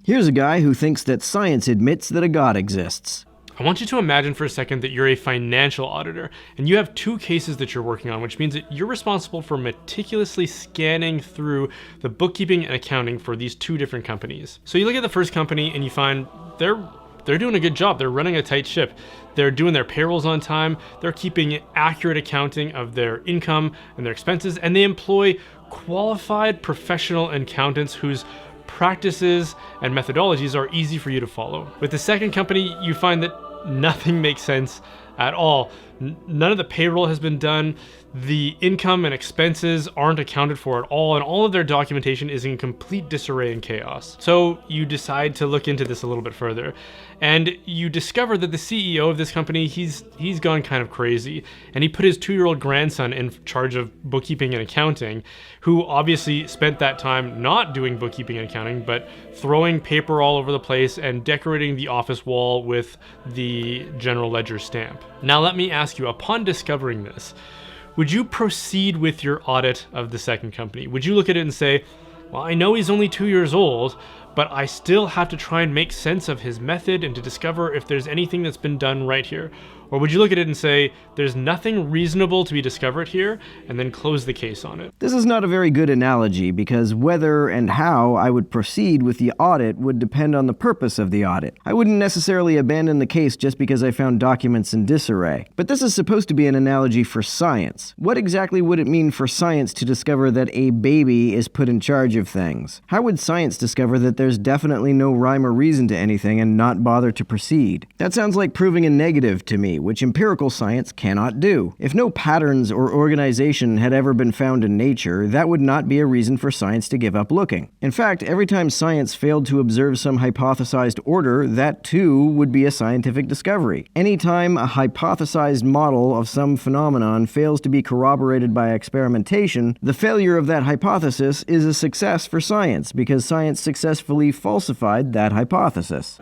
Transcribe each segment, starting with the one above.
Here's a guy who thinks that science admits that a god exists. I want you to imagine for a second that you're a financial auditor and you have two cases that you're working on, which means that you're responsible for meticulously scanning through the bookkeeping and accounting for these two different companies. So you look at the first company and you find they're doing a good job. They're running a tight ship. They're doing their payrolls on time. They're keeping accurate accounting of their income and their expenses, and they employ qualified professional accountants whose practices and methodologies are easy for you to follow. With the second company, you find that nothing makes sense at all. None of the payroll has been done. The income and expenses aren't accounted for at all, and all of their documentation is in complete disarray and chaos. So you decide to look into this a little bit further, and you discover that the CEO of this company, he's gone kind of crazy, and he put his 2-year-old grandson in charge of bookkeeping and accounting, who obviously spent that time not doing bookkeeping and accounting, but throwing paper all over the place and decorating the office wall with the general ledger stamp. Now let me ask you, upon discovering this, would you proceed with your audit of the second company? Would you look at it and say, well, I know he's only 2 years old, but I still have to try and make sense of his method and to discover if there's anything that's been done right here? Or would you look at it and say, there's nothing reasonable to be discovered here, and then close the case on it? This is not a very good analogy because whether and how I would proceed with the audit would depend on the purpose of the audit. I wouldn't necessarily abandon the case just because I found documents in disarray. But this is supposed to be an analogy for science. What exactly would it mean for science to discover that a baby is put in charge of things? How would science discover that there's definitely no rhyme or reason to anything and not bother to proceed? That sounds like proving a negative to me, which empirical science cannot do. If no patterns or organization had ever been found in nature, that would not be a reason for science to give up looking. In fact, every time science failed to observe some hypothesized order, that too would be a scientific discovery. Anytime a hypothesized model of some phenomenon fails to be corroborated by experimentation, the failure of that hypothesis is a success for science because science successfully falsified that hypothesis.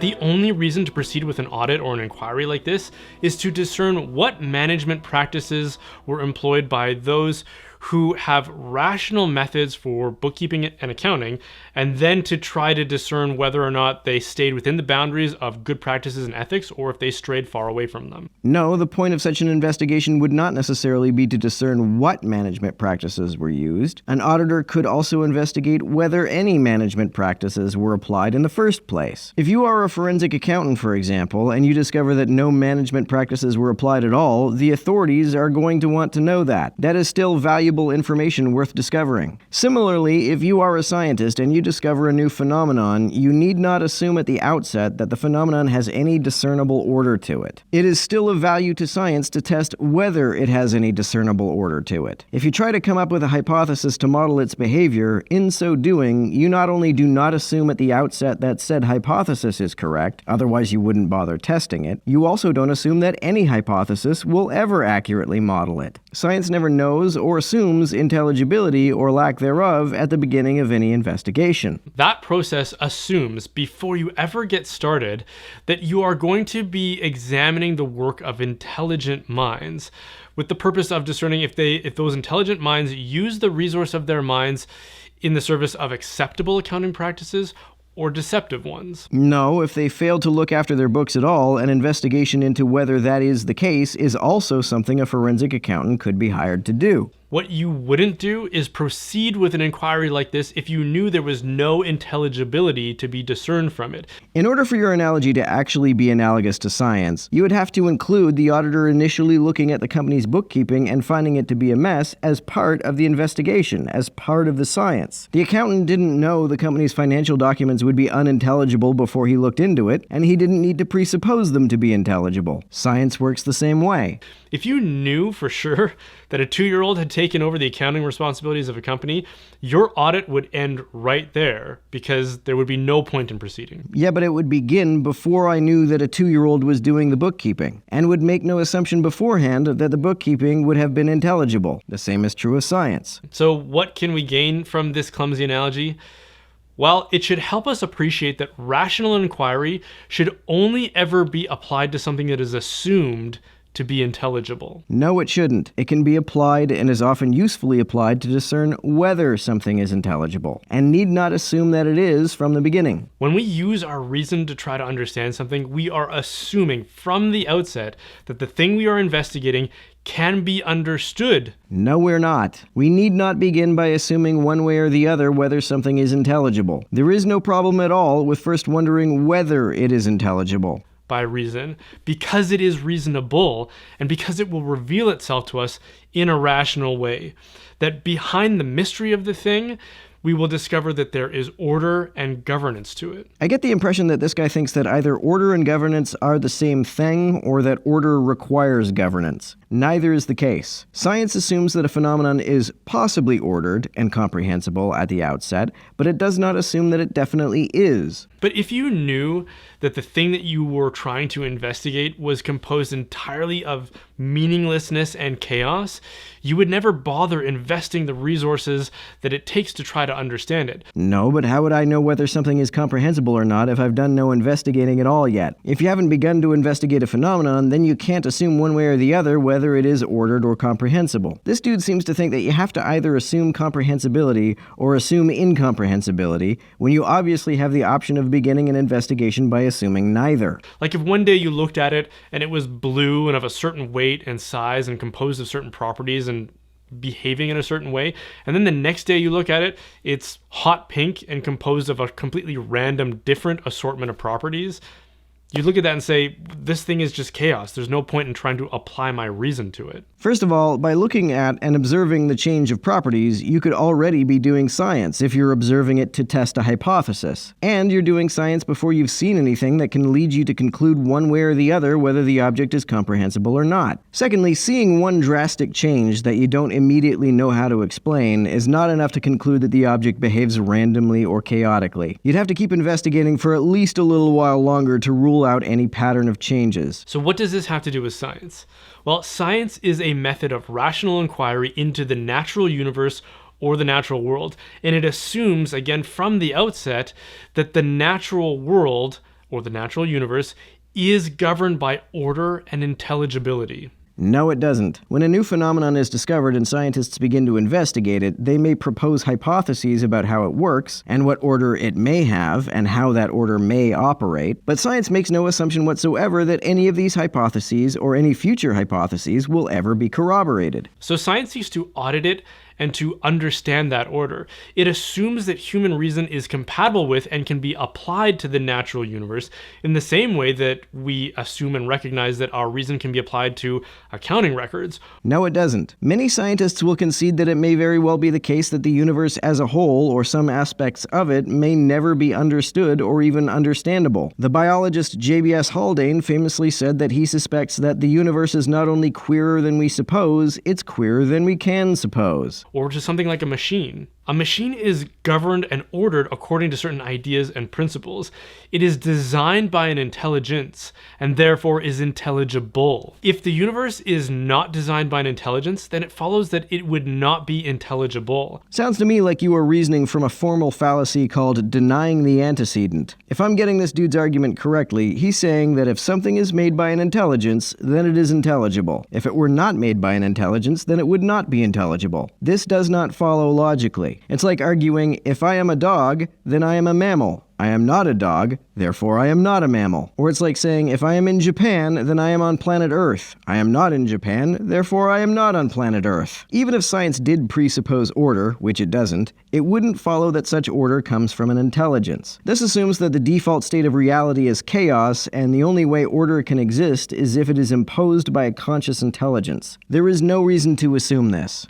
The only reason to proceed with an audit or an inquiry like this is to discern what management practices were employed by those who have rational methods for bookkeeping and accounting, and then to try to discern whether or not they stayed within the boundaries of good practices and ethics or if they strayed far away from them. No, the point of such an investigation would not necessarily be to discern what management practices were used. An auditor could also investigate whether any management practices were applied in the first place. If you are a forensic accountant, for example, and you discover that no management practices were applied at all, the authorities are going to want to know that. That is still valuable information worth discovering. Similarly, if you are a scientist and you discover a new phenomenon, you need not assume at the outset that the phenomenon has any discernible order to it. It is still of value to science to test whether it has any discernible order to it. If you try to come up with a hypothesis to model its behavior, in so doing, you not only do not assume at the outset that said hypothesis is correct, otherwise you wouldn't bother testing it, you also don't assume that any hypothesis will ever accurately model it. Science never knows or assumes intelligibility or lack thereof at the beginning of any investigation. That process assumes, before you ever get started, that you are going to be examining the work of intelligent minds, with the purpose of discerning if those intelligent minds use the resource of their minds in the service of acceptable accounting practices or deceptive ones. No, if they fail to look after their books at all, an investigation into whether that is the case is also something a forensic accountant could be hired to do. What you wouldn't do is proceed with an inquiry like this if you knew there was no intelligibility to be discerned from it. In order for your analogy to actually be analogous to science, you would have to include the auditor initially looking at the company's bookkeeping and finding it to be a mess as part of the investigation, as part of the science. The accountant didn't know the company's financial documents would be unintelligible before he looked into it, and he didn't need to presuppose them to be intelligible. Science works the same way. If you knew for sure that a 2-year-old had taken over the accounting responsibilities of a company, your audit would end right there because there would be no point in proceeding. Yeah, but it would begin before I knew that a 2-year-old was doing the bookkeeping, and would make no assumption beforehand that the bookkeeping would have been intelligible. The same is true of science. So what can we gain from this clumsy analogy? Well, it should help us appreciate that rational inquiry should only ever be applied to something that is assumed to be intelligible. No, it shouldn't. It can be applied and is often usefully applied to discern whether something is intelligible, and need not assume that it is from the beginning. When we use our reason to try to understand something, we are assuming from the outset that the thing we are investigating can be understood. No, we're not. We need not begin by assuming one way or the other whether something is intelligible. There is no problem at all with first wondering whether it is intelligible. By reason, because it is reasonable, and because it will reveal itself to us in a rational way. That behind the mystery of the thing, we will discover that there is order and governance to it. I get the impression that this guy thinks that either order and governance are the same thing, or that order requires governance. Neither is the case. Science assumes that a phenomenon is possibly ordered and comprehensible at the outset, but it does not assume that it definitely is. But if you knew that the thing that you were trying to investigate was composed entirely of meaninglessness and chaos, you would never bother investing the resources that it takes to try to understand it. No, but how would I know whether something is comprehensible or not if I've done no investigating at all yet? If you haven't begun to investigate a phenomenon, then you can't assume one way or the other whether it is ordered or comprehensible. This dude seems to think that you have to either assume comprehensibility or assume incomprehensibility, when you obviously have the option of beginning an investigation by assuming neither. Like if one day you looked at it and it was blue and of a certain weight and size and composed of certain properties and behaving in a certain way, and then the next day you look at it, it's hot pink and composed of a completely random different assortment of properties, you'd look at that and say, this thing is just chaos. There's no point in trying to apply my reason to it. First of all, by looking at and observing the change of properties, you could already be doing science if you're observing it to test a hypothesis. And you're doing science before you've seen anything that can lead you to conclude one way or the other whether the object is comprehensible or not. Secondly, seeing one drastic change that you don't immediately know how to explain is not enough to conclude that the object behaves randomly or chaotically. You'd have to keep investigating for at least a little while longer to rule out any pattern of changes. So what does this have to do with science? Well, science is a method of rational inquiry into the natural universe or the natural world, and it assumes, again from the outset, that the natural world, or the natural universe, is governed by order and intelligibility. No, it doesn't. When a new phenomenon is discovered and scientists begin to investigate it, they may propose hypotheses about how it works, and what order it may have, and how that order may operate, but science makes no assumption whatsoever that any of these hypotheses, or any future hypotheses, will ever be corroborated. So science seeks to audit it and to understand that order. It assumes that human reason is compatible with and can be applied to the natural universe in the same way that we assume and recognize that our reason can be applied to accounting records. No, it doesn't. Many scientists will concede that it may very well be the case that the universe as a whole, or some aspects of it, may never be understood or even understandable. The biologist J.B.S. Haldane famously said that he suspects that the universe is not only queerer than we suppose, it's queerer than we can suppose. Or to something like a machine. A machine is governed and ordered according to certain ideas and principles. It is designed by an intelligence, and therefore is intelligible. If the universe is not designed by an intelligence, then it follows that it would not be intelligible. Sounds to me like you are reasoning from a formal fallacy called denying the antecedent. If I'm getting this dude's argument correctly, he's saying that if something is made by an intelligence, then it is intelligible. If it were not made by an intelligence, then it would not be intelligible. This does not follow logically. It's like arguing, if I am a dog, then I am a mammal. I am not a dog, therefore I am not a mammal. Or it's like saying, if I am in Japan, then I am on planet Earth. I am not in Japan, therefore I am not on planet Earth. Even if science did presuppose order, which it doesn't, it wouldn't follow that such order comes from an intelligence. This assumes that the default state of reality is chaos, and the only way order can exist is if it is imposed by a conscious intelligence. There is no reason to assume this.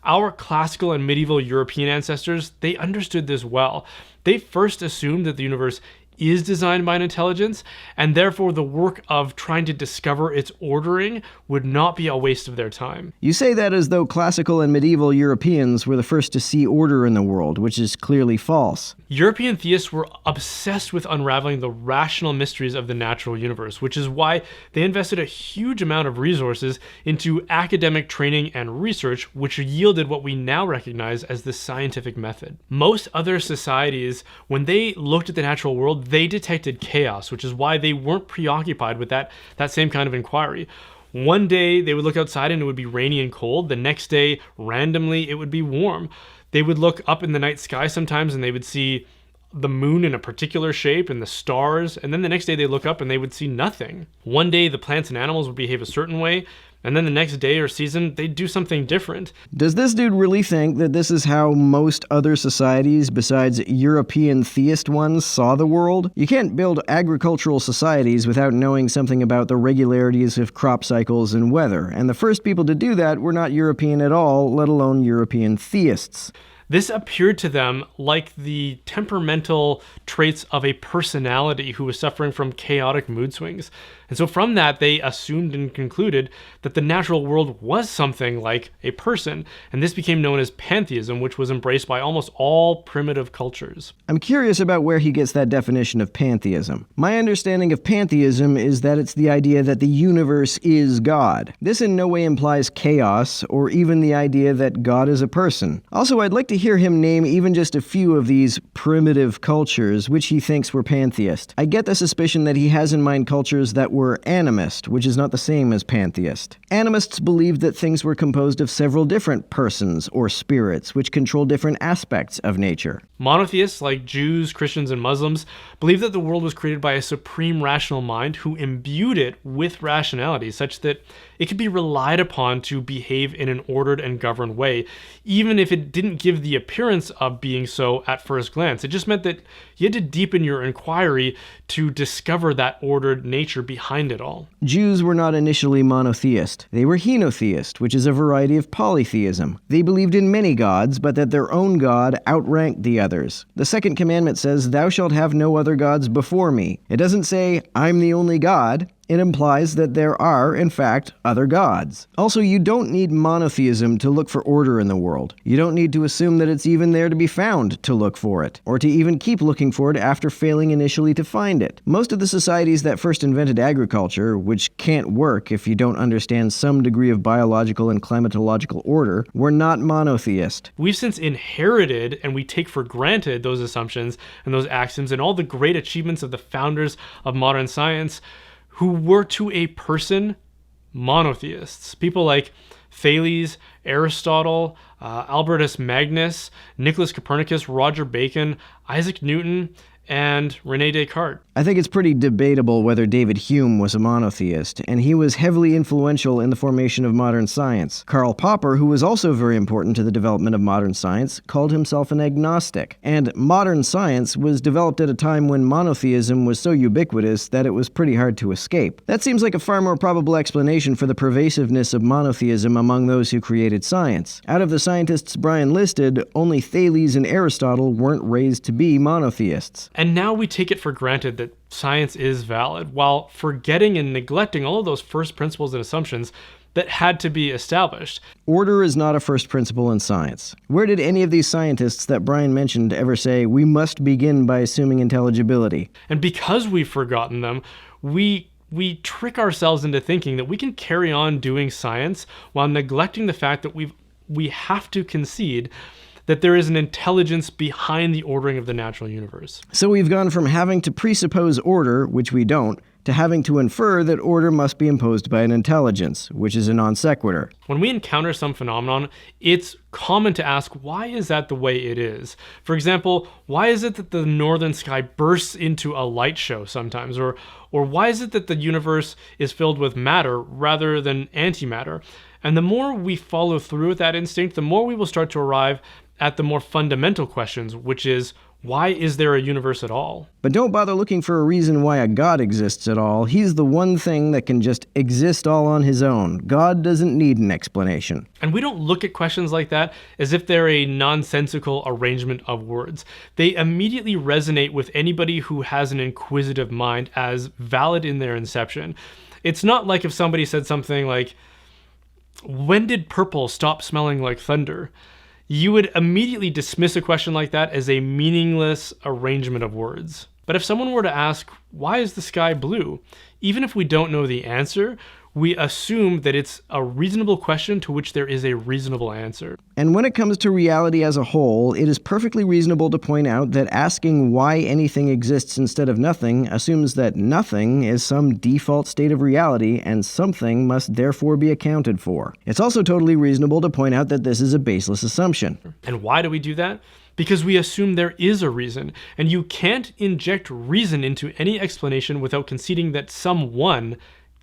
Our classical and medieval European ancestors, they understood this well. They first assumed that the universe is designed by an intelligence, and therefore the work of trying to discover its ordering would not be a waste of their time. You say that as though classical and medieval Europeans were the first to see order in the world, which is clearly false. European theists were obsessed with unraveling the rational mysteries of the natural universe, which is why they invested a huge amount of resources into academic training and research, which yielded what we now recognize as the scientific method. Most other societies, when they looked at the natural world, they detected chaos, which is why they weren't preoccupied with that same kind of inquiry. One day they would look outside and it would be rainy and cold. The next day, randomly, it would be warm. They would look up in the night sky sometimes and they would see the moon in a particular shape and the stars. And then the next day they look up and they would see nothing. One day the plants and animals would behave a certain way. And then the next day or season, they'd do something different. Does this dude really think that this is how most other societies besides European theist ones saw the world? You can't build agricultural societies without knowing something about the regularities of crop cycles and weather, and the first people to do that were not European at all, let alone European theists. This appeared to them like the temperamental traits of a personality who was suffering from chaotic mood swings. And so from that, they assumed and concluded that the natural world was something like a person. And this became known as pantheism, which was embraced by almost all primitive cultures. I'm curious about where he gets that definition of pantheism. My understanding of pantheism is that it's the idea that the universe is God. This in no way implies chaos, or even the idea that God is a person. Also, I'd like to hear him name even just a few of these primitive cultures which he thinks were pantheist. I get the suspicion that he has in mind cultures that were animist, which is not the same as pantheist. Animists believed that things were composed of several different persons or spirits, which control different aspects of nature. Monotheists, like Jews, Christians, and Muslims, believe that the world was created by a supreme rational mind who imbued it with rationality, such that it could be relied upon to behave in an ordered and governed way, even if it didn't give the appearance of being so at first glance. It just meant that you had to deepen your inquiry to discover that ordered nature behind it all. Jews were not initially monotheist. They were henotheist, which is a variety of polytheism. They believed in many gods, but that their own God outranked the others. The second commandment says, "Thou shalt have no other gods before me." It doesn't say, "I'm the only God." It implies that there are, in fact, other gods. Also, you don't need monotheism to look for order in the world. You don't need to assume that it's even there to be found to look for it, or to even keep looking for it after failing initially to find it. Most of the societies that first invented agriculture, which can't work if you don't understand some degree of biological and climatological order, were not monotheist. We've since inherited and we take for granted those assumptions and those axioms and all the great achievements of the founders of modern science, who were to a person monotheists. People like Thales, Aristotle, Albertus Magnus, Nicholas Copernicus, Roger Bacon, Isaac Newton, and René Descartes. I think it's pretty debatable whether David Hume was a monotheist, and he was heavily influential in the formation of modern science. Karl Popper, who was also very important to the development of modern science, called himself an agnostic. And modern science was developed at a time when monotheism was so ubiquitous that it was pretty hard to escape. That seems like a far more probable explanation for the pervasiveness of monotheism among those who created science. Out of the scientists Brian listed, only Thales and Aristotle weren't raised to be monotheists. And now we take it for granted that science is valid, while forgetting and neglecting all of those first principles and assumptions that had to be established. Order is not a first principle in science. Where did any of these scientists that Brian mentioned ever say, "We must begin by assuming intelligibility"? And because we've forgotten them, we trick ourselves into thinking that we can carry on doing science while neglecting the fact that we have to concede that there is an intelligence behind the ordering of the natural universe. So we've gone from having to presuppose order, which we don't, to having to infer that order must be imposed by an intelligence, which is a non sequitur. When we encounter some phenomenon, it's common to ask, why is that the way it is? For example, why is it that the northern sky bursts into a light show sometimes? Or why is it that the universe is filled with matter rather than antimatter? And the more we follow through with that instinct, the more we will start to arrive at the more fundamental questions, which is, why is there a universe at all? But don't bother looking for a reason why a God exists at all. He's the one thing that can just exist all on his own. God doesn't need an explanation. And we don't look at questions like that as if they're a nonsensical arrangement of words. They immediately resonate with anybody who has an inquisitive mind as valid in their inception. It's not like if somebody said something like, "When did purple stop smelling like thunder?" You would immediately dismiss a question like that as a meaningless arrangement of words. But if someone were to ask, "Why is the sky blue?" even if we don't know the answer, We assume that it's a reasonable question to which there is a reasonable answer. And when it comes to reality as a whole, it is perfectly reasonable to point out that asking why anything exists instead of nothing assumes that nothing is some default state of reality and something must therefore be accounted for. It's also totally reasonable to point out that this is a baseless assumption. And why do we do that? Because we assume there is a reason, and you can't inject reason into any explanation without conceding that someone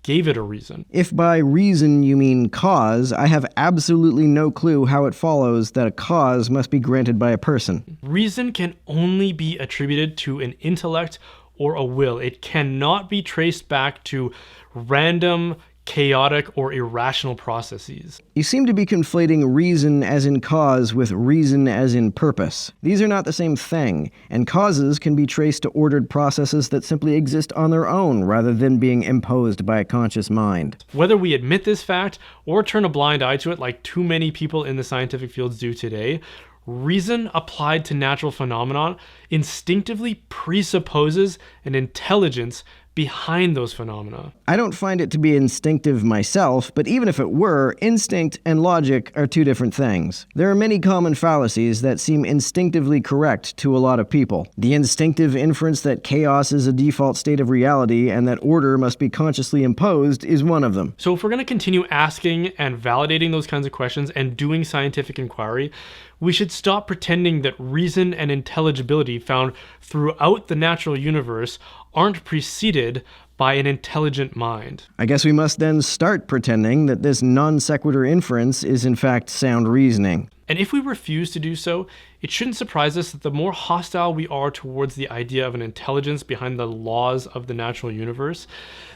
gave it a reason. If by reason you mean cause, I have absolutely no clue how it follows that a cause must be granted by a person. Reason can only be attributed to an intellect or a will. It cannot be traced back to random, chaotic, or irrational processes. You seem to be conflating reason as in cause with reason as in purpose. These are not the same thing, and causes can be traced to ordered processes that simply exist on their own rather than being imposed by a conscious mind. Whether we admit this fact or turn a blind eye to it like too many people in the scientific fields do today, reason applied to natural phenomena instinctively presupposes an intelligence behind those phenomena. I don't find it to be instinctive myself, but even if it were, instinct and logic are two different things. There are many common fallacies that seem instinctively correct to a lot of people. The instinctive inference that chaos is a default state of reality and that order must be consciously imposed is one of them. So if we're going to continue asking and validating those kinds of questions and doing scientific inquiry, we should stop pretending that reason and intelligibility found throughout the natural universe aren't preceded by an intelligent mind. I guess we must then start pretending that this non sequitur inference is in fact sound reasoning. And if we refuse to do so, it shouldn't surprise us that the more hostile we are towards the idea of an intelligence behind the laws of the natural universe,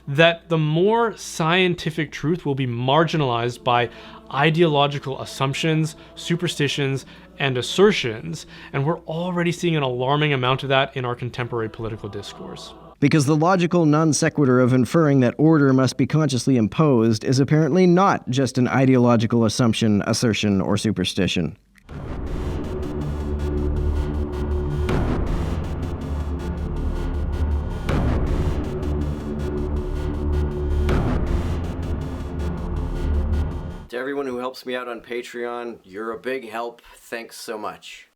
that the more scientific truth will be marginalized by ideological assumptions, superstitions, and assertions, and we're already seeing an alarming amount of that in our contemporary political discourse. Because the logical non sequitur of inferring that order must be consciously imposed is apparently not just an ideological assumption, assertion, or superstition. To everyone who helps me out on Patreon, you're a big help. Thanks so much.